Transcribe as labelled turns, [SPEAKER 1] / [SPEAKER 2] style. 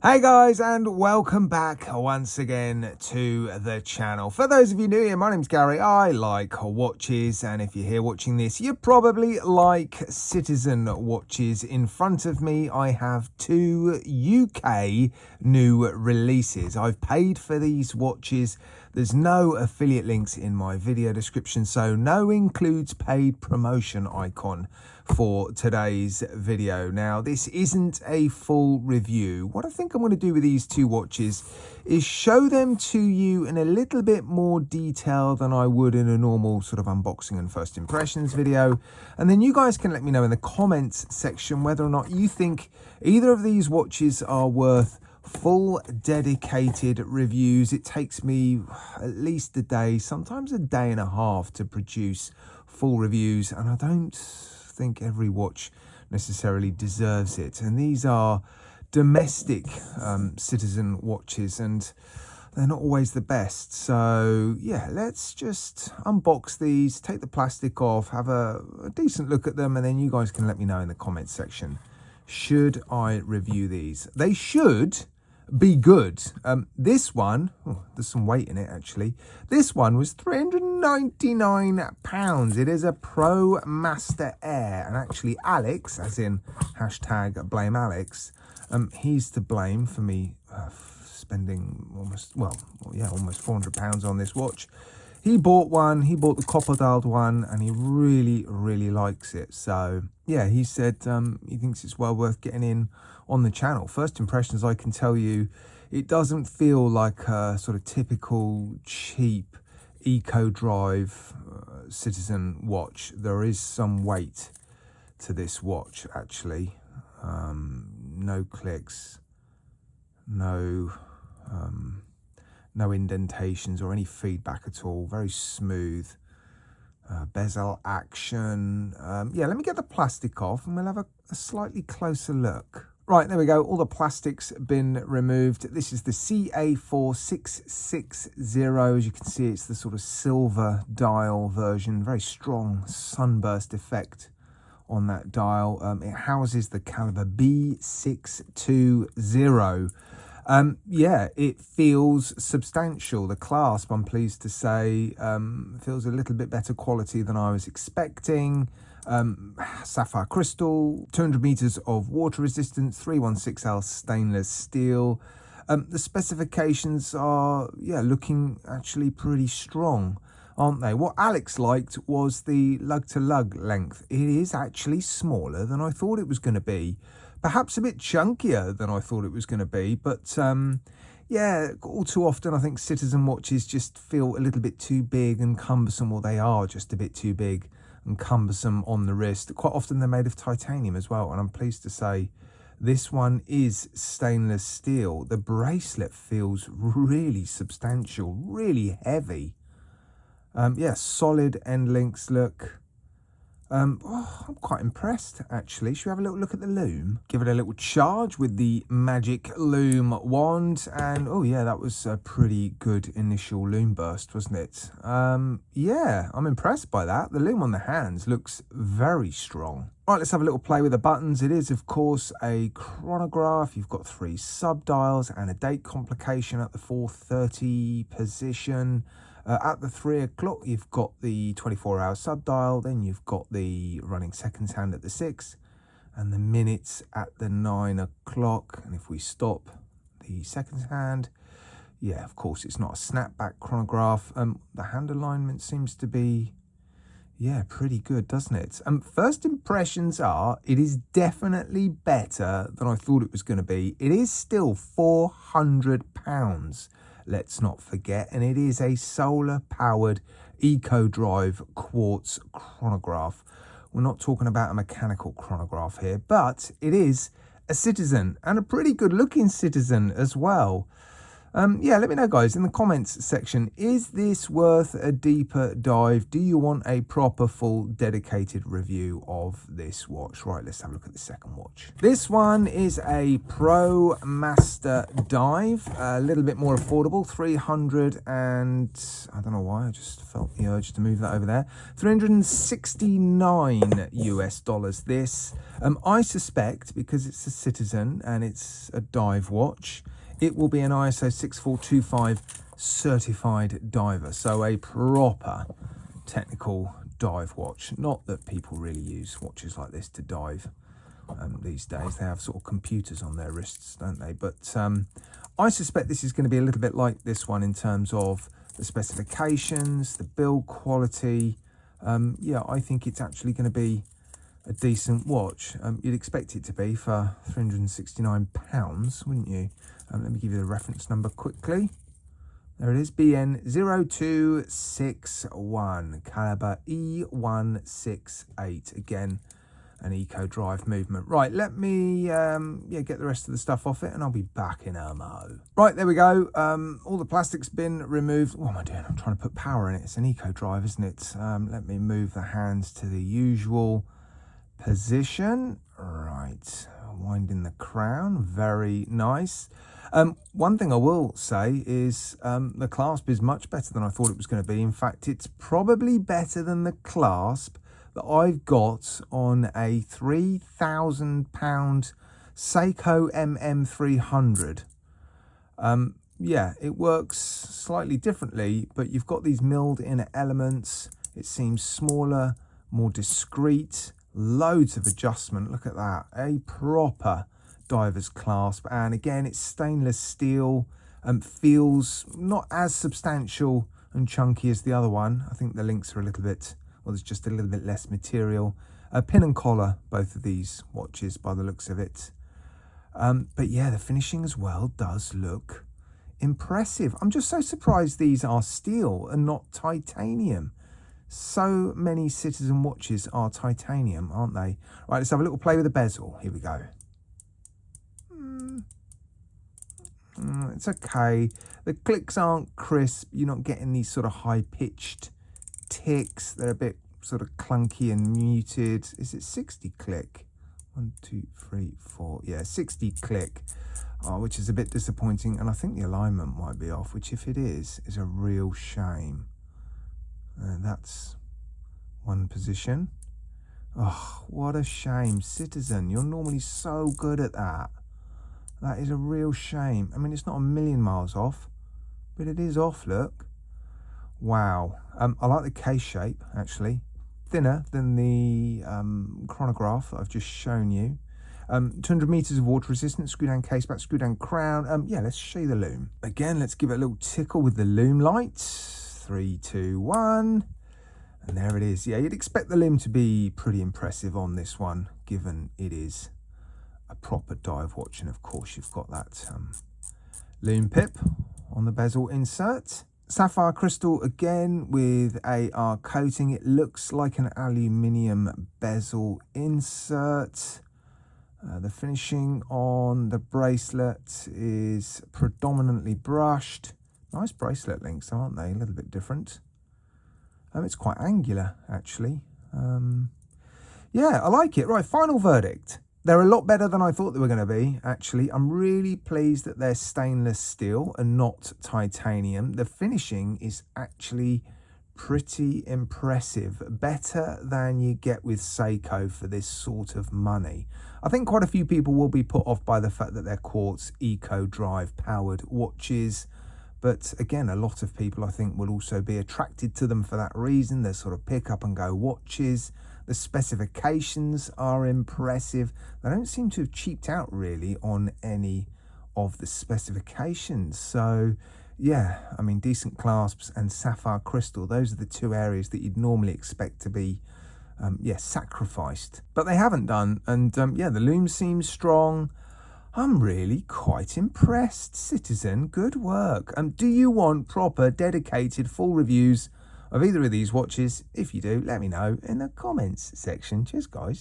[SPEAKER 1] Hey guys, and welcome back once again to the channel. For those of you new here, my name's Gary. I like watches, and if you're here watching this, you probably like Citizen watches. In front of me, I have two UK new releases. I've paid for these watches. There's no affiliate links in my video description, so no includes paid promotion icon for today's video. Now, this isn't a full review. What I think I'm going to do with these two watches is show them to you in a little bit more detail than I would in a normal sort of unboxing and first impressions video. And then you guys can let me know in the comments section whether or not you think either of these watches are worth full dedicated reviews. It takes me at least a day, sometimes a day and a half to produce full reviews, and I don't think every watch necessarily deserves it. And these are domestic Citizen watches, and they're not always the best. So yeah, let's just unbox these, take the plastic off, have a decent look at them, and then you guys can let me know in the comments section, should I review these? They should be good. This one, there's some weight in it actually. This one was £399. It is a Pro Master Air, and actually Alex, as in hashtag blame Alex, he's to blame for me spending almost £400 on this watch. He bought one, he bought the copper dialed one, and he really likes it. So yeah, he said he thinks it's well worth getting in on the channel. First impressions, I can tell you, it doesn't feel like a sort of typical cheap eco drive Citizen watch. There is some weight to this watch actually. No clicks, no indentations or any feedback at all. Very smooth. Bezel action. Yeah, let me get the plastic off and we'll have a slightly closer look. Right, there we go. All the plastic's been removed. This is the CA4660. As you can see, it's the sort of silver dial version. Very strong sunburst effect on that dial. It houses the caliber B620. Yeah, it feels substantial. The clasp, I'm pleased to say, feels a little bit better quality than I was expecting. Sapphire crystal, 200 meters of water resistance, 316L stainless steel. The specifications are, yeah, looking actually pretty strong, aren't they? What Alex liked was the lug-to-lug length. It is actually smaller than I thought it was going to be. Perhaps a bit chunkier than I thought it was going to be, but yeah, all too often I think Citizen watches just feel a little bit too big and cumbersome, or they are just a bit too big and cumbersome on the wrist. Quite often they're made of titanium as well, and I'm pleased to say this one is stainless steel. The bracelet feels really substantial, really heavy. Yeah, solid end links look. I'm quite impressed actually. Should we have a little look at the loom? Give it a little charge with the magic loom wand, and oh yeah, that was a pretty good initial loom burst, wasn't it? Yeah, I'm impressed by that. The loom on the hands looks very strong. Right, let's have a little play with the buttons. It is of course a chronograph. You've got 3 sub-dials and a date complication at the 4:30 position. At the 3 o'clock, you've got the 24-hour sub-dial, then you've got the running seconds hand at the 6, and the minutes at the 9 o'clock. And if we stop the seconds hand, yeah, of course, it's not a snapback chronograph. The hand alignment seems to be, yeah, pretty good, doesn't it? First impressions are, it is definitely better than I thought it was going to be. It is still £400. Let's not forget, and it is a solar-powered eco-drive quartz chronograph. We're not talking about a mechanical chronograph here, but it is a Citizen, and a pretty good-looking Citizen as well. Yeah, let me know, guys, in the comments section. Is this worth a deeper dive? Do you want a proper, full, dedicated review of this watch? Right, let's have a look at the second watch. This one is a Pro Master Dive, a little bit more affordable, 300 and I don't know why, I just felt the urge to move that over there. 369 US dollars. This, I suspect, because it's a Citizen and it's a dive watch, it will be an ISO 6425 certified diver. So a proper technical dive watch. Not that people really use watches like this to dive these days. They have sort of computers on their wrists, don't they? But I suspect this is going to be a little bit like this one in terms of the specifications, the build quality. Yeah, I think it's actually going to be a decent watch. You'd expect it to be for £369, wouldn't you? Let me give you the reference number quickly. There it is, BN0261, caliber E168. Again, an eco drive movement. Right, let me get the rest of the stuff off it and I'll be back in a mo. Right, there we go. All the plastic's been removed. What am I doing? I'm trying to put power in it. It's an eco drive, isn't it? Let me move the hands to the usual position. Right, winding the crown. Very nice. One thing I will say is the clasp is much better than I thought it was going to be. In fact, it's probably better than the clasp that I've got on a £3,000 Seiko MM300. Yeah, it works slightly differently, but you've got these milled inner elements. It seems smaller, more discreet, loads of adjustment. Look at that, a proper diver's clasp. And again, it's stainless steel and feels not as substantial and chunky as the other one. I think the links are a little bit, well, there's just a little bit less material. Pin and collar, both of these watches by the looks of it. But yeah, the finishing as well does look impressive. I'm just so surprised these are steel and not titanium. So many Citizen watches are titanium, aren't they? Right, let's have a little play with the bezel. Here we go. It's okay. The clicks aren't crisp. You're not getting these sort of high-pitched ticks. They're a bit sort of clunky and muted. Is it 60 click? 1, 2, 3, 4. Yeah, 60 click, which is a bit disappointing. And I think the alignment might be off, which if it is a real shame. That's one position. Oh, what a shame. Citizen, you're normally so good at that. That is a real shame. I mean, it's not a million miles off, but it is off, look. Wow. I like the case shape, actually. Thinner than the chronograph that I've just shown you. 200 meters of water resistance, screw down case back, screw down crown. Yeah, let's show you the lume. Again, let's give it a little tickle with the lume light. 3, 2, 1. And there it is. Yeah, you'd expect the lume to be pretty impressive on this one, given it is a proper dive watch. And of course, you've got that lume pip on the bezel insert. Sapphire crystal again with AR coating. It looks like an aluminium bezel insert. The finishing on the bracelet is predominantly brushed. Nice bracelet links, aren't they? A little bit different. It's quite angular, actually. Yeah, I like it. Right, final verdict. They're a lot better than I thought they were going to be, actually. I'm really pleased that they're stainless steel and not titanium. The finishing is actually pretty impressive. Better than you get with Seiko for this sort of money. I think quite a few people will be put off by the fact that they're quartz eco drive powered watches. But again, a lot of people, I think, will also be attracted to them for that reason. They're sort of pick up and go watches. The specifications are impressive. They don't seem to have cheaped out really on any of the specifications. So yeah, I mean, decent clasps and sapphire crystal, those are the two areas that you'd normally expect to be sacrificed. But they haven't done. And yeah, the lume seems strong. I'm really quite impressed, Citizen. Good work. Do you want proper, dedicated, full reviews of either of these watches? If you do, let me know in the comments section. Cheers, guys.